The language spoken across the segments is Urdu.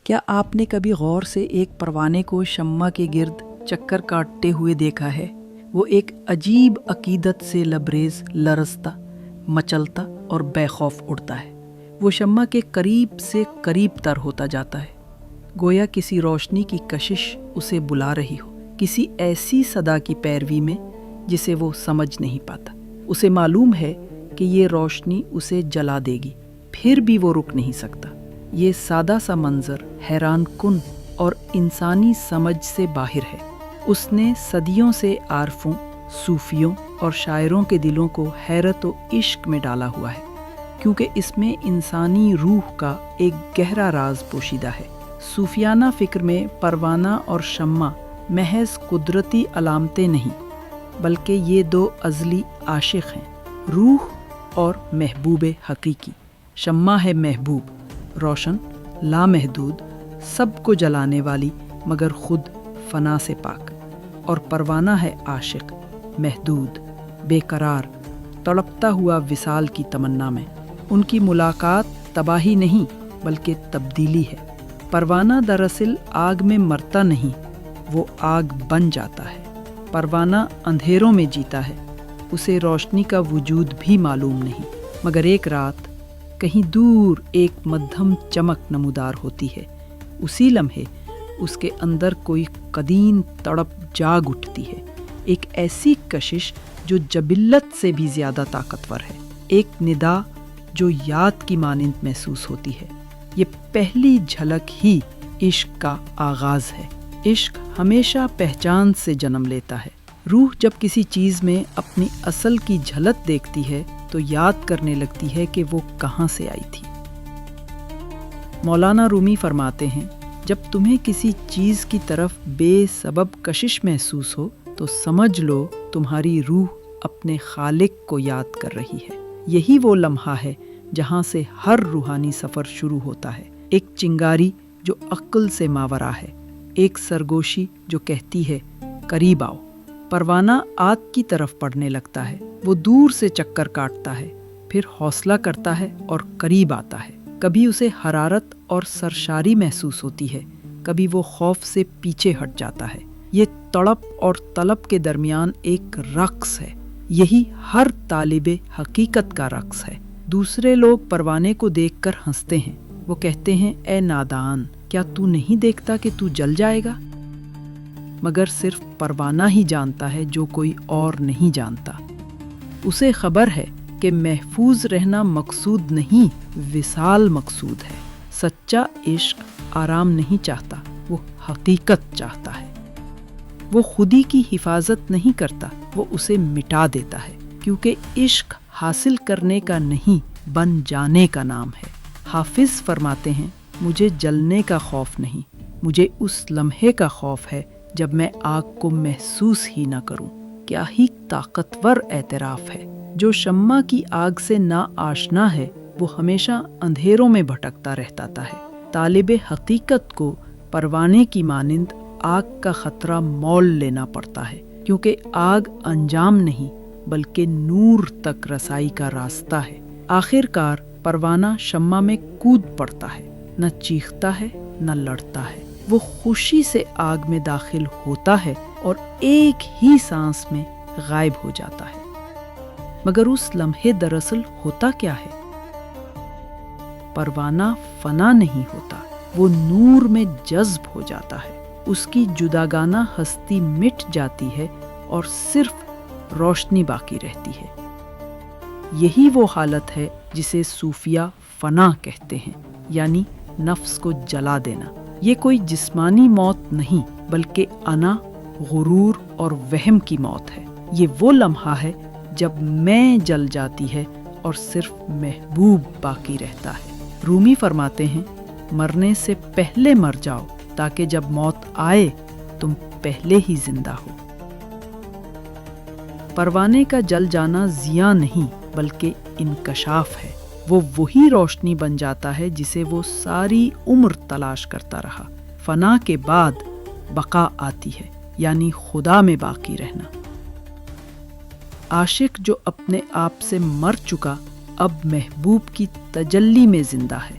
کیا آپ نے کبھی غور سے ایک پروانے کو شمع کے گرد چکر کاٹتے ہوئے دیکھا ہے؟ وہ ایک عجیب عقیدت سے لبریز لرزتا، مچلتا اور بے خوف اڑتا ہے۔ وہ شمع کے قریب سے قریب تر ہوتا جاتا ہے، گویا کسی روشنی کی کشش اسے بلا رہی ہو، کسی ایسی صدا کی پیروی میں جسے وہ سمجھ نہیں پاتا۔ اسے معلوم ہے کہ یہ روشنی اسے جلا دے گی، پھر بھی وہ رک نہیں سکتا۔ یہ سادہ سا منظر حیران کن اور انسانی سمجھ سے باہر ہے۔ اس نے صدیوں سے عارفوں، صوفیوں اور شاعروں کے دلوں کو حیرت و عشق میں ڈالا ہوا ہے، کیونکہ اس میں انسانی روح کا ایک گہرا راز پوشیدہ ہے۔ صوفیانہ فکر میں پروانہ اور شمع محض قدرتی علامتیں نہیں، بلکہ یہ دو ازلی عاشق ہیں، روح اور محبوب حقیقی۔ شمع ہے محبوب، روشن، لامحدود، سب کو جلانے والی مگر خود فنا سے پاک، اور پروانہ ہے عاشق، محدود، بے قرار، تڑپتا ہوا وصال کی تمنا میں۔ ان کی ملاقات تباہی نہیں بلکہ تبدیلی ہے۔ پروانہ دراصل آگ میں مرتا نہیں، وہ آگ بن جاتا ہے۔ پروانہ اندھیروں میں جیتا ہے، اسے روشنی کا وجود بھی معلوم نہیں، مگر ایک رات کہیں دور ایک مدھم چمک نمودار ہوتی ہے۔ اسی لمحے اس کے اندر کوئی قدیم تڑپ جاگ اٹھتی ہے، ایک ایسی کشش جو جبلت سے بھی زیادہ طاقتور ہے، ایک ندا جو یاد کی مانند محسوس ہوتی ہے۔ یہ پہلی جھلک ہی عشق کا آغاز ہے۔ عشق ہمیشہ پہچان سے جنم لیتا ہے۔ روح جب کسی چیز میں اپنی اصل کی جھلک دیکھتی ہے تو یاد کرنے لگتی ہے کہ وہ کہاں سے آئی تھی۔ مولانا رومی فرماتے ہیں، جب تمہیں کسی چیز کی طرف بے سبب کشش محسوس ہو تو سمجھ لو تمہاری روح اپنے خالق کو یاد کر رہی ہے۔ یہی وہ لمحہ ہے جہاں سے ہر روحانی سفر شروع ہوتا ہے، ایک چنگاری جو عقل سے ماورا ہے، ایک سرگوشی جو کہتی ہے قریب آؤ۔ پروانہ آگ کی طرف بڑھنے لگتا ہے، وہ دور سے چکر کاٹتا ہے، پھر حوصلہ کرتا ہے اور قریب آتا ہے۔ کبھی اسے حرارت اور سرشاری محسوس ہوتی ہے، کبھی وہ خوف سے پیچھے ہٹ جاتا ہے۔ یہ تڑپ اور طلب کے درمیان ایک رقص ہے، یہی ہر طالب حقیقت کا رقص ہے۔ دوسرے لوگ پروانے کو دیکھ کر ہنستے ہیں، وہ کہتے ہیں اے نادان، کیا تو نہیں دیکھتا کہ تو جل جائے گا؟ مگر صرف پروانہ ہی جانتا ہے جو کوئی اور نہیں جانتا۔ اسے خبر ہے کہ محفوظ رہنا مقصود نہیں، وصال مقصود ہے۔ سچا عشق آرام نہیں چاہتا، وہ حقیقت چاہتا ہے۔ وہ خودی کی حفاظت نہیں کرتا، وہ اسے مٹا دیتا ہے، کیونکہ عشق حاصل کرنے کا نہیں، بن جانے کا نام ہے۔ حافظ فرماتے ہیں، مجھے جلنے کا خوف نہیں، مجھے اس لمحے کا خوف ہے جب میں آگ کو محسوس ہی نہ کروں۔ کیا ہی طاقتور اعتراف ہے۔ جو شمع کی آگ سے نا آشنا ہے وہ ہمیشہ اندھیروں میں بھٹکتا رہتا ہے۔ طالب حقیقت کو پروانے کی مانند آگ کا خطرہ مول لینا پڑتا ہے، کیونکہ آگ انجام نہیں بلکہ نور تک رسائی کا راستہ ہے۔ آخر کار پروانہ شمع میں کود پڑتا ہے، نہ چیختا ہے نہ لڑتا ہے، وہ خوشی سے آگ میں داخل ہوتا ہے اور ایک ہی سانس میں غائب ہو جاتا ہے۔ مگر اس لمحے دراصل ہوتا کیا ہے؟ پروانہ فنا نہیں ہوتا، وہ نور میں جذب ہو جاتا ہے، اس کی جداگانہ ہستی مٹ جاتی ہے اور صرف روشنی باقی رہتی ہے۔ یہی وہ حالت ہے جسے صوفیہ فنا کہتے ہیں، یعنی نفس کو جلا دینا۔ یہ کوئی جسمانی موت نہیں بلکہ انا، غرور اور وہم کی موت ہے۔ یہ وہ لمحہ ہے جب میں جل جاتی ہے اور صرف محبوب باقی رہتا ہے۔ رومی فرماتے ہیں، مرنے سے پہلے مر جاؤ تاکہ جب موت آئے تم پہلے ہی زندہ ہو۔ پروانے کا جل جانا ضیاء نہیں بلکہ انکشاف ہے۔ وہ وہی روشنی بن جاتا ہے جسے وہ ساری عمر تلاش کرتا رہا۔ فنا کے بعد بقا آتی ہے، یعنی خدا میں باقی رہنا۔ عاشق جو اپنے آپ سے مر چکا اب محبوب کی تجلی میں زندہ ہے۔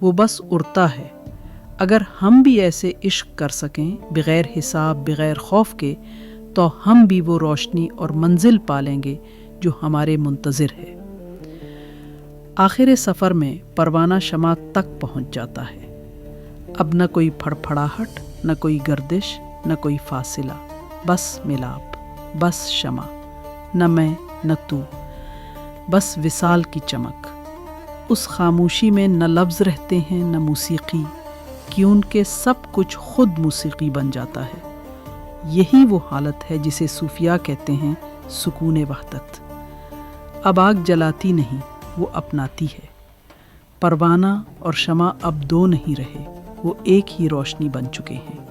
وہ بس اڑتا ہے۔ اگر ہم بھی ایسے عشق کر سکیں بغیر حساب بغیر خوف کے، تو ہم بھی وہ روشنی اور منزل پالیں گے جو ہمارے منتظر ہے۔ آخر سفر میں پروانہ شمع تک پہنچ جاتا ہے۔ اب نہ کوئی پھڑپھڑاہٹ، نہ کوئی گردش، نہ کوئی فاصلہ، بس ملاپ، بس شمع، نہ میں نہ تو، بس وصال کی چمک۔ اس خاموشی میں نہ لفظ رہتے ہیں نہ موسیقی، کیونکہ سب کچھ خود موسیقی بن جاتا ہے۔ یہی وہ حالت ہے جسے صوفیاء کہتے ہیں سکون وحدت۔ اب آگ جلاتی نہیں، وہ اپناتی ہے۔ پروانہ اور شمع اب دو نہیں رہے، وہ ایک ہی روشنی بن چکے ہیں۔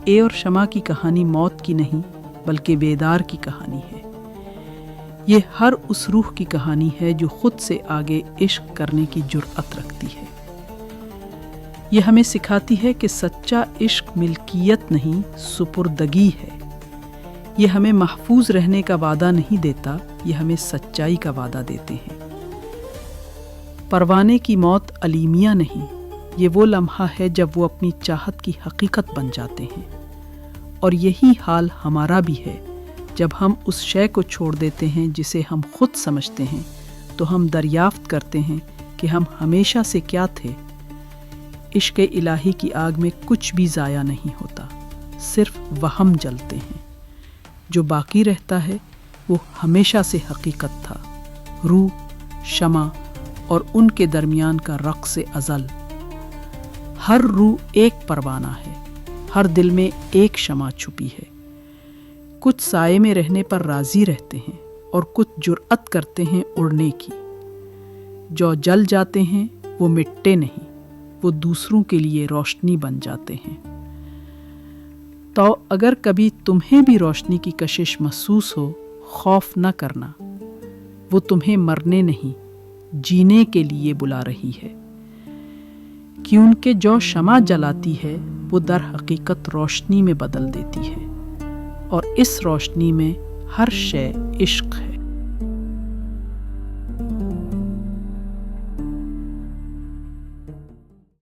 اے اور شمع کی کہانی موت کی نہیں بلکہ بیدار کی کہانی ہے۔ یہ ہر اس روح کی کہانی ہے جو خود سے آگے عشق کرنے کی جرأت رکھتی ہے۔ یہ ہمیں سکھاتی ہے کہ سچا عشق ملکیت نہیں، سپردگی ہے۔ یہ ہمیں محفوظ رہنے کا وعدہ نہیں دیتا، یہ ہمیں سچائی کا وعدہ دیتے ہیں۔ پروانے کی موت علیمیہ نہیں، یہ وہ لمحہ ہے جب وہ اپنی چاہت کی حقیقت بن جاتے ہیں۔ اور یہی حال ہمارا بھی ہے۔ جب ہم اس شے کو چھوڑ دیتے ہیں جسے ہم خود سمجھتے ہیں، تو ہم دریافت کرتے ہیں کہ ہم ہمیشہ سے کیا تھے۔ عشق الہی کی آگ میں کچھ بھی ضائع نہیں ہوتا، صرف وہم جلتے ہیں۔ جو باقی رہتا ہے وہ ہمیشہ سے حقیقت تھا، روح، شمع اور ان کے درمیان کا رقص ازل۔ ہر روح ایک پروانہ ہے، ہر دل میں ایک شمع چھپی ہے۔ کچھ سائے میں رہنے پر راضی رہتے ہیں اور کچھ جرأت کرتے ہیں اڑنے کی۔ جو جل جاتے ہیں وہ مٹتے نہیں، وہ دوسروں کے لیے روشنی بن جاتے ہیں۔ تو اگر کبھی تمہیں بھی روشنی کی کشش محسوس ہو، خوف نہ کرنا، وہ تمہیں مرنے نہیں، جینے کے لیے بلا رہی ہے۔ کیونکہ جو شمع جلاتی ہے وہ در حقیقت روشنی میں بدل دیتی ہے، اور اس روشنی میں ہر شے عشق ہے۔